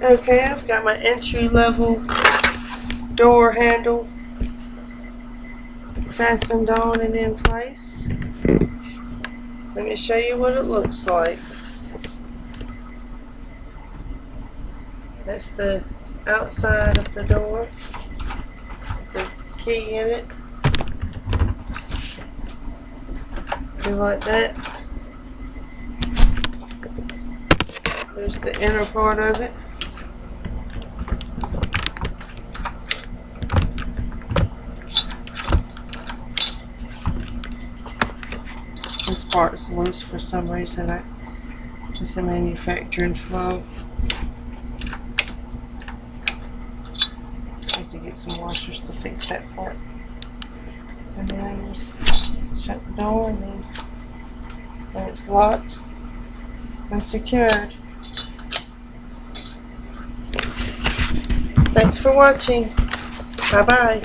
Okay, I've got my entry level door handle fastened on and in place. Let me show you what it looks like. That's the outside of the door, the key in it. Do like that. There's the inner part of it. This part's loose for some reason. It's a manufacturing flaw. I have to get some washers to fix that part. And then just shut the door, and then when it's locked and secured. Thanks for watching. Bye bye.